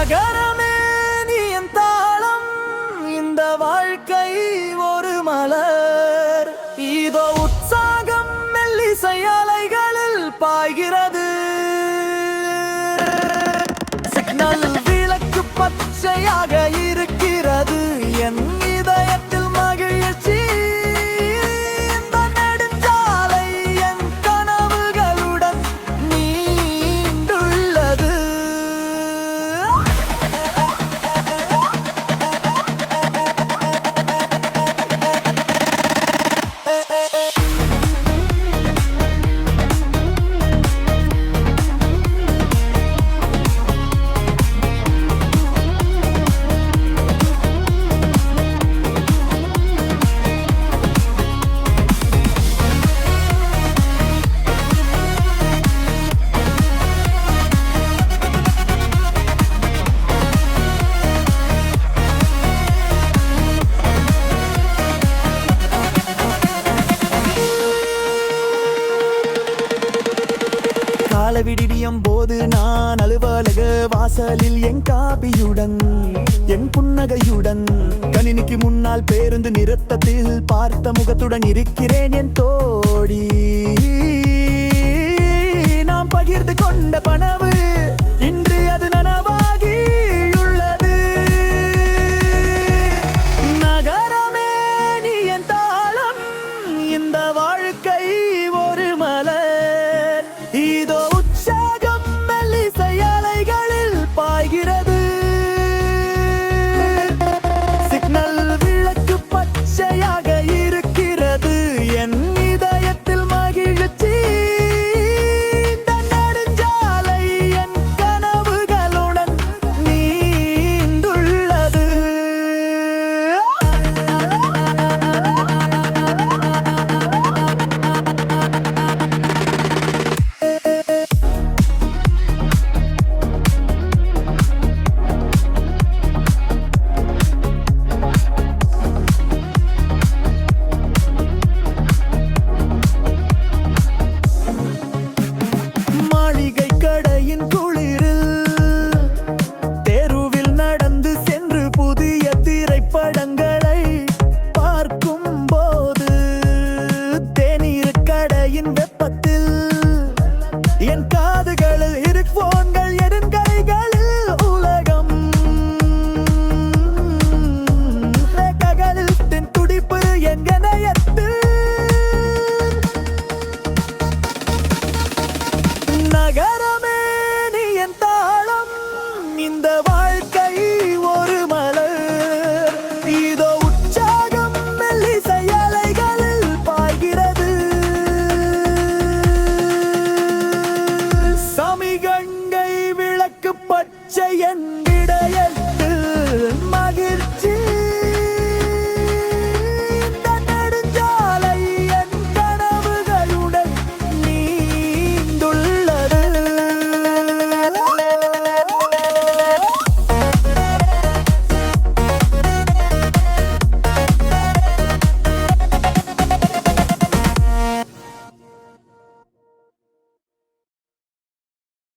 நகரமே நீ என் தாளம், இந்த வாழ்க்கை ஒரு மலர். இதோ உற்சாகம் மெல்லிசை அலைகளில் பாய்கிறது. சிக்னல் விளக்கு பச்சையாக இருக்கிறது. என் இதயத்தில் மகிழ்ச்சி. இந்த நெடுஞ்சாலை என் கனவுகளுடன் நீண்டுள்ளது. காலவிடியும் போது நான் அலுவலக வாசலில் என் காபியுடன் என் புன்னகையுடன் கணினிக்கு முன்னால் பேருந்து நிறுத்தத்தில் பார்த்த முகத்துடன் இருக்கிறேன் என் தோழி. நாம் பகிர்ந்து கொண்ட கனவு இன்று அது நனவாகி உள்ளது. நகரமே நீ என் தாளம், இந்த வாழ்க்கை ஒரு மலர். இதோ உற்சாகம் மெல்லிசை அலைகளில் பாய்கிறது. சிக்னல் விளக்கு பச்சையாக இருக்கிறது. என் இதயத்தில் மகிழ்ச்சி. இந்த நெடுஞ்சாலை என் கனவுகளுடன் நீண்டுள்ளது. மாளிகை கடையின் குளிரில் தெருவில் நடந்து சென்று புதிய திரைப்படங்களை பார்க்கும் போது தேநீர் கடையின் வெப்பத்தில் என் காதுகளில் ஹெட்போன்கள், என் கைகளில் உலகம். ரேகைகளில் தென் துடிப்பு என் இதயத்தில். நகரமே நீ என் தாளம், இந்த வாழ்க்கை ஒரு மலர். இதோ உற்சாகம் மெல்லிசை அலைகளில் பாய்கிறது. சமிகங்கை விளக்கு பச்சை என்